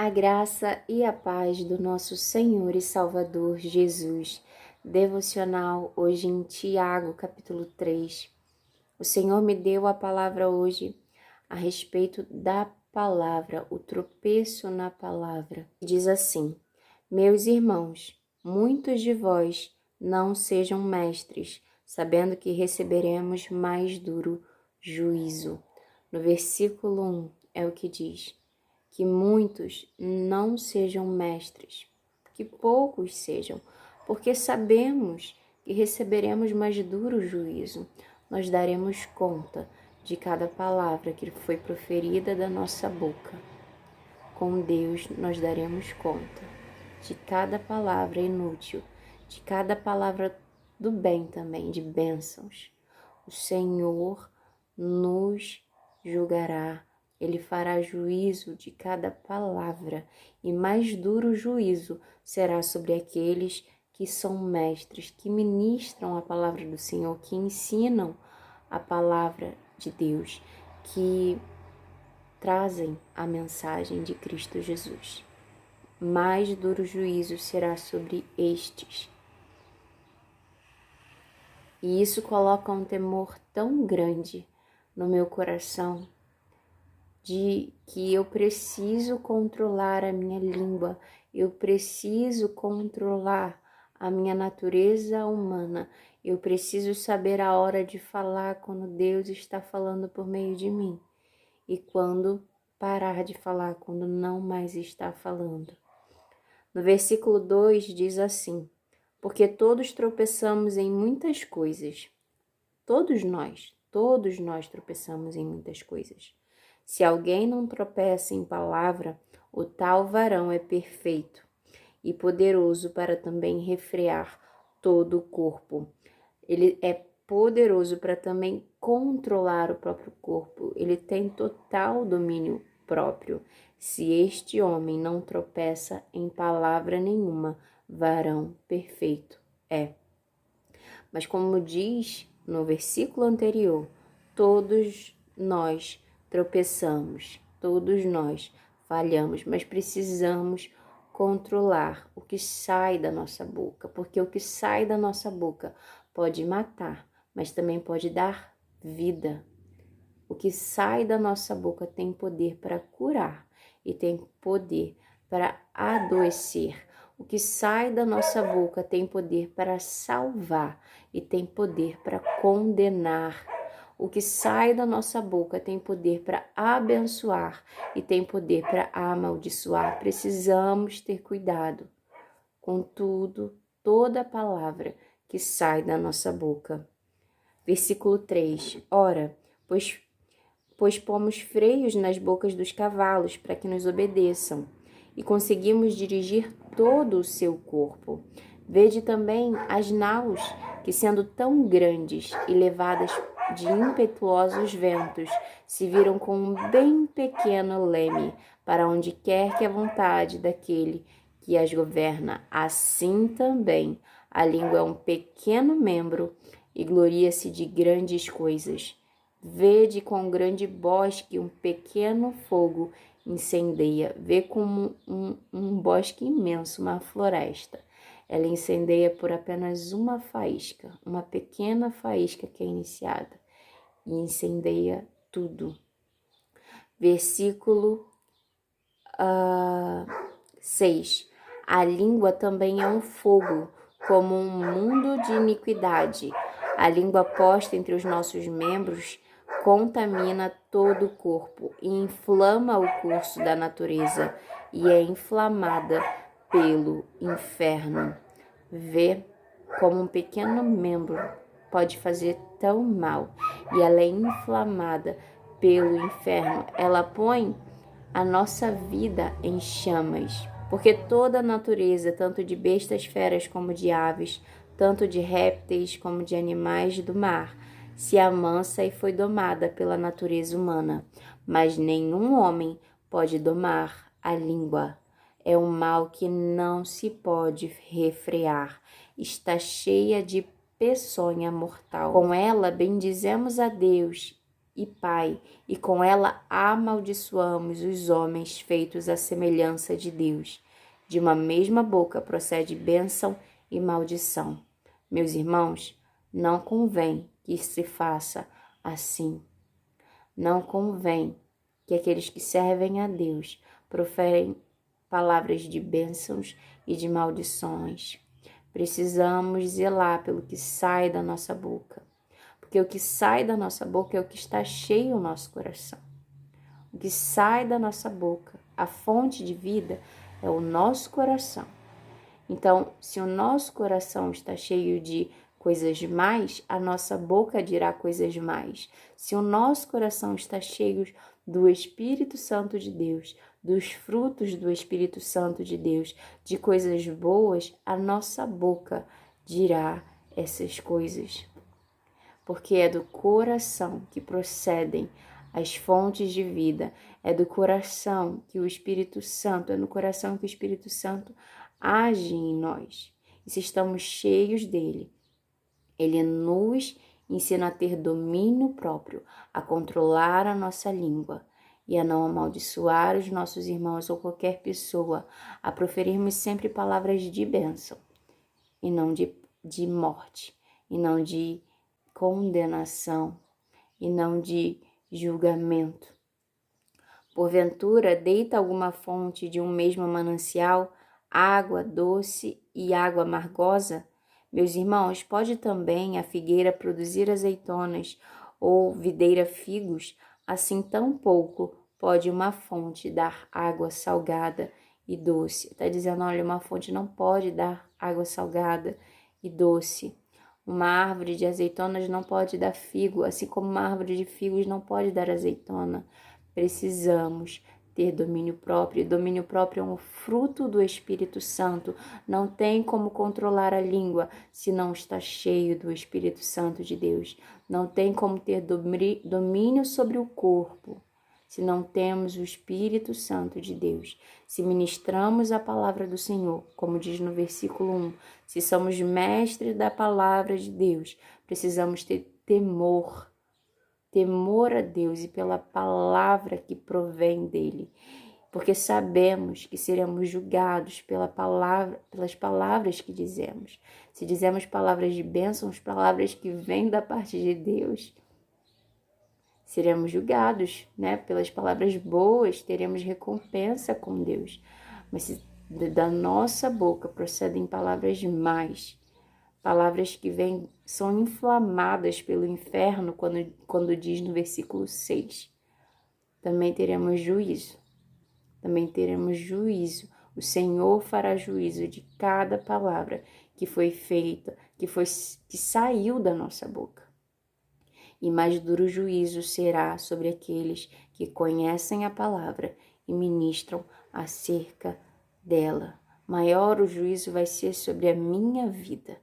A graça e a paz do nosso Senhor e Salvador Jesus. Devocional hoje em Tiago, capítulo 3. O Senhor me deu a palavra hoje a respeito da palavra, o tropeço na palavra. Diz assim: Meus irmãos, muitos de vós não sejam mestres, sabendo que receberemos mais duro juízo. No versículo 1 é o que diz: que muitos não sejam mestres, que poucos sejam, porque sabemos que receberemos mais duro juízo. Nós daremos conta de cada palavra que foi proferida da nossa boca. Com Deus nós daremos conta de cada palavra inútil, de cada palavra do bem também, de bênçãos. O Senhor nos julgará. Ele fará juízo de cada palavra, e mais duro juízo será sobre aqueles que são mestres, que ministram a palavra do Senhor, que ensinam a palavra de Deus, que trazem a mensagem de Cristo Jesus. Mais duro juízo será sobre estes. E isso coloca um temor tão grande no meu coração, de que eu preciso controlar a minha língua, eu preciso controlar a minha natureza humana, eu preciso saber a hora de falar quando Deus está falando por meio de mim e quando parar de falar, quando não mais está falando. No versículo 2 diz assim: porque todos tropeçamos em muitas coisas. Todos nós tropeçamos em muitas coisas. Se alguém não tropeça em palavra, o tal varão é perfeito e poderoso para também refrear todo o corpo. Ele é poderoso para também controlar o próprio corpo. Ele tem total domínio próprio. Se este homem não tropeça em palavra nenhuma, varão perfeito é. Mas como diz no versículo anterior, todos nós tropeçamos, todos nós falhamos, mas precisamos controlar o que sai da nossa boca, porque o que sai da nossa boca pode matar, mas também pode dar vida. O que sai da nossa boca tem poder para curar e tem poder para adoecer. O que sai da nossa boca tem poder para salvar e tem poder para condenar. O que sai da nossa boca tem poder para abençoar e tem poder para amaldiçoar. Precisamos ter cuidado com tudo, toda palavra que sai da nossa boca. Versículo 3. Ora, pois pomos freios nas bocas dos cavalos para que nos obedeçam, e conseguimos dirigir todo o seu corpo. Vede também as naus, que sendo tão grandes e levadas de impetuosos ventos, se viram com um bem pequeno leme, para onde quer que a vontade daquele que as governa. Assim também a língua é um pequeno membro e gloria-se de grandes coisas. Vede com grande bosque um pequeno fogo incendeia. Vê como um bosque imenso, uma floresta. Ela incendeia por apenas uma faísca, uma pequena faísca que é iniciada, e incendeia tudo. Versículo 6. A língua também é um fogo, como um mundo de iniquidade. A língua posta entre os nossos membros contamina todo o corpo e inflama o curso da natureza e é inflamada pelo inferno. Vê como um pequeno membro pode fazer tão mal e ela é inflamada pelo inferno. Ela põe a nossa vida em chamas, porque toda a natureza, tanto de bestas feras como de aves, tanto de répteis como de animais do mar, se amansa e foi domada pela natureza humana. Mas nenhum homem pode domar a língua. É um mal que não se pode refrear. Está cheia de peçonha mortal. Com ela bendizemos a Deus e pai, e com ela amaldiçoamos os homens feitos à semelhança de Deus. De uma mesma boca procede bênção e maldição. Meus irmãos, não convém que se faça assim. Não convém que aqueles que servem a Deus proferem palavras de bênçãos e de maldições. Precisamos zelar pelo que sai da nossa boca, porque o que sai da nossa boca é o que está cheio no nosso coração. O que sai da nossa boca, a fonte de vida, é o nosso coração. Então, se o nosso coração está cheio de coisas mais, a nossa boca dirá coisas mais. Se o nosso coração está cheio do Espírito Santo de Deus, dos frutos do Espírito Santo de Deus, de coisas boas, a nossa boca dirá essas coisas. Porque é do coração que procedem as fontes de vida, é do coração que o Espírito Santo, é no coração que o Espírito Santo age em nós. E se estamos cheios dele, ele nos ensina a ter domínio próprio, a controlar a nossa língua e a não amaldiçoar os nossos irmãos ou qualquer pessoa, a proferirmos sempre palavras de bênção e não de morte, e não de condenação, e não de julgamento. Porventura, deita alguma fonte de um mesmo manancial, água doce e água amargosa? Meus irmãos, pode também a figueira produzir azeitonas ou videira figos? Assim tão pouco pode uma fonte dar água salgada e doce. Está dizendo, olha, uma fonte não pode dar água salgada e doce. Uma árvore de azeitonas não pode dar figo, assim como uma árvore de figos não pode dar azeitona. Precisamos ter domínio próprio. Domínio próprio é um fruto do Espírito Santo. Não tem como controlar a língua se não está cheio do Espírito Santo de Deus. Não tem como ter domínio sobre o corpo se não temos o Espírito Santo de Deus. Se ministramos a palavra do Senhor, como diz no versículo 1, se somos mestres da palavra de Deus, precisamos ter temor a Deus e pela palavra que provém dele, porque sabemos que seremos julgados pelas palavras que dizemos. Se dizemos palavras de bênçãos, palavras que vêm da parte de Deus, seremos julgados, pelas palavras boas, teremos recompensa com Deus. Mas se da nossa boca procedem palavras más, palavras que são inflamadas pelo inferno, quando diz no versículo 6, também teremos juízo. Também teremos juízo. O Senhor fará juízo de cada palavra que foi feita, que saiu da nossa boca. E mais duro juízo será sobre aqueles que conhecem a palavra e ministram acerca dela. Maior o juízo vai ser sobre a minha vida,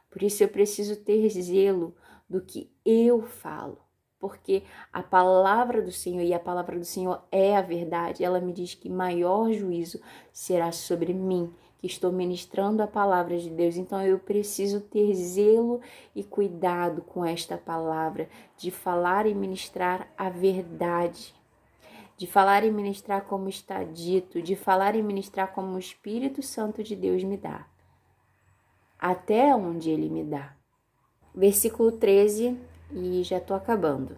Por isso eu preciso ter zelo do que eu falo, porque a palavra do Senhor, e a palavra do Senhor é a verdade, ela me diz que maior juízo será sobre mim, que estou ministrando a palavra de Deus. Então eu preciso ter zelo e cuidado com esta palavra, de falar e ministrar a verdade, de falar e ministrar como está dito, de falar e ministrar como o Espírito Santo de Deus me dá, até onde ele me dá. Versículo 13, e já estou acabando.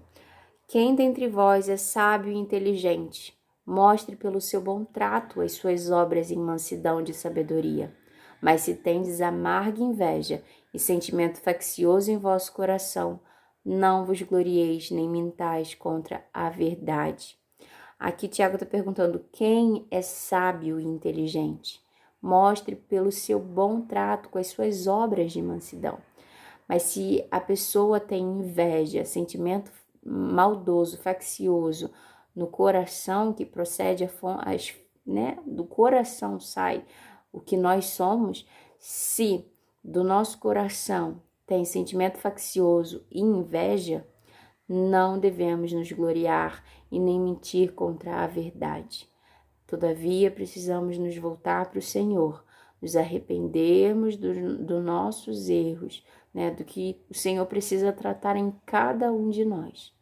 Quem dentre vós é sábio e inteligente? Mostre pelo seu bom trato as suas obras em mansidão de sabedoria. Mas se tendes amarga inveja e sentimento faccioso em vosso coração, não vos glorieis nem mintais contra a verdade. Aqui Tiago está perguntando, quem é sábio e inteligente? Mostre pelo seu bom trato com as suas obras de mansidão. Mas se a pessoa tem inveja, sentimento maldoso, faccioso no coração, que procede do coração sai o que nós somos, se do nosso coração tem sentimento faccioso e inveja, não devemos nos gloriar e nem mentir contra a verdade. Todavia, precisamos nos voltar para o Senhor, nos arrependermos dos nossos erros, né? Do que o Senhor precisa tratar em cada um de nós.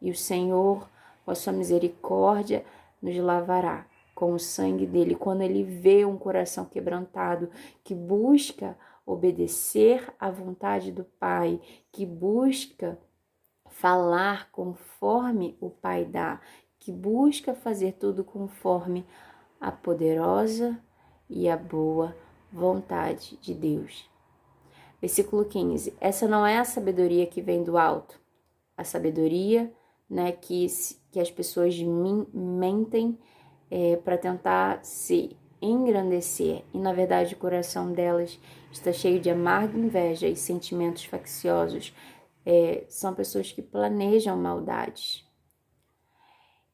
E o Senhor, com a sua misericórdia, nos lavará com o sangue dele. Quando ele vê um coração quebrantado, que busca obedecer à vontade do Pai, que busca falar conforme o Pai dá, que busca fazer tudo conforme a poderosa e a boa vontade de Deus. Versículo 15. Essa não é a sabedoria que vem do alto. A sabedoria, né, que as pessoas mentem para tentar se engrandecer. E, na verdade, o coração delas está cheio de amarga inveja e sentimentos facciosos. São pessoas que planejam maldades.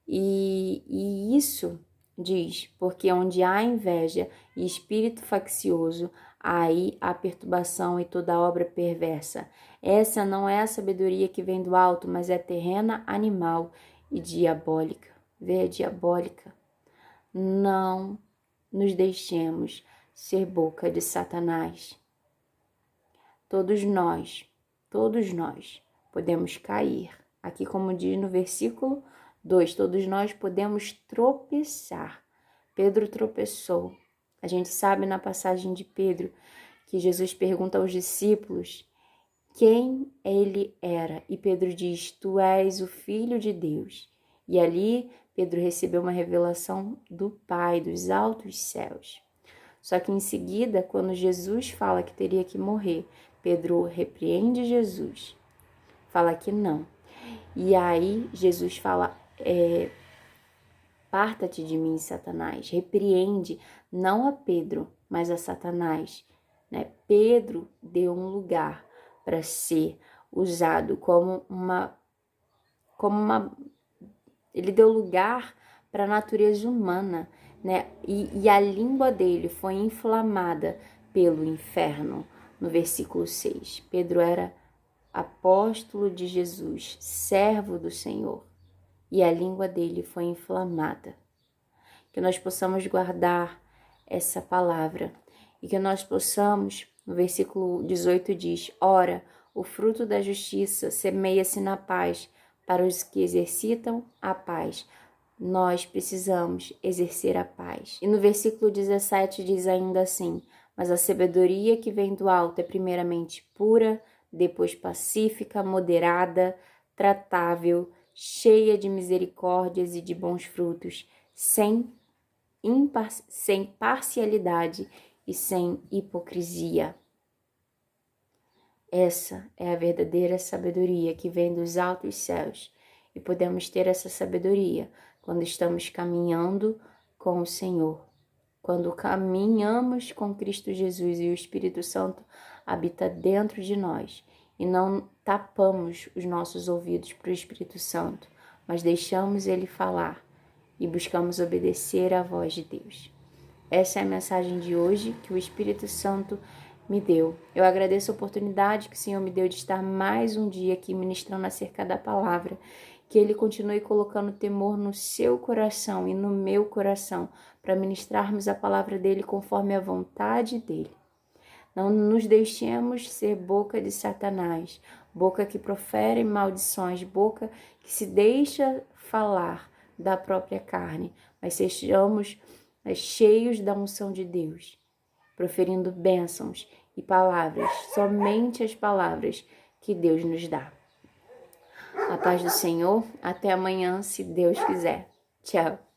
E isso diz, porque onde há inveja e espírito faccioso, aí há perturbação e toda obra perversa. Essa não é a sabedoria que vem do alto, mas é terrena, animal e diabólica. Vê, diabólica. Não nos deixemos ser boca de Satanás. Todos nós podemos cair. Aqui, como diz no versículo 2, todos nós podemos tropeçar. Pedro tropeçou. A gente sabe na passagem de Pedro que Jesus pergunta aos discípulos quem ele era. E Pedro diz, tu és o Filho de Deus. E ali Pedro recebeu uma revelação do Pai, dos altos céus. Só que em seguida, quando Jesus fala que teria que morrer, Pedro repreende Jesus, fala que não. E aí Jesus fala, aparta-te de mim, Satanás. Repreende não a Pedro, mas a Satanás. Né? Pedro deu um lugar para ser usado como uma... Ele deu lugar para a natureza humana, né? E a língua dele foi inflamada pelo inferno. No versículo 6, Pedro era apóstolo de Jesus, servo do Senhor, e a língua dele foi inflamada. Que nós possamos guardar essa palavra e que nós possamos, no versículo 18 diz, ora, o fruto da justiça semeia-se na paz para os que exercitam a paz. Nós precisamos exercer a paz. E no versículo 17 diz ainda assim, mas a sabedoria que vem do alto é primeiramente pura, depois pacífica, moderada, tratável, cheia de misericórdias e de bons frutos, sem parcialidade e sem hipocrisia. Essa é a verdadeira sabedoria que vem dos altos céus. E podemos ter essa sabedoria quando estamos caminhando com o Senhor. Quando caminhamos com Cristo Jesus e o Espírito Santo habita dentro de nós. E não tapamos os nossos ouvidos para o Espírito Santo, mas deixamos ele falar e buscamos obedecer à voz de Deus. Essa é a mensagem de hoje que o Espírito Santo me deu. Eu agradeço a oportunidade que o Senhor me deu de estar mais um dia aqui ministrando acerca da palavra. Que Ele continue colocando temor no seu coração e no meu coração para ministrarmos a palavra dEle conforme a vontade dEle. Não nos deixemos ser boca de Satanás, boca que profere maldições, boca que se deixa falar da própria carne, mas sejamos cheios da unção de Deus, proferindo bênçãos e palavras, somente as palavras que Deus nos dá. A paz do Senhor, até amanhã, se Deus quiser. Tchau.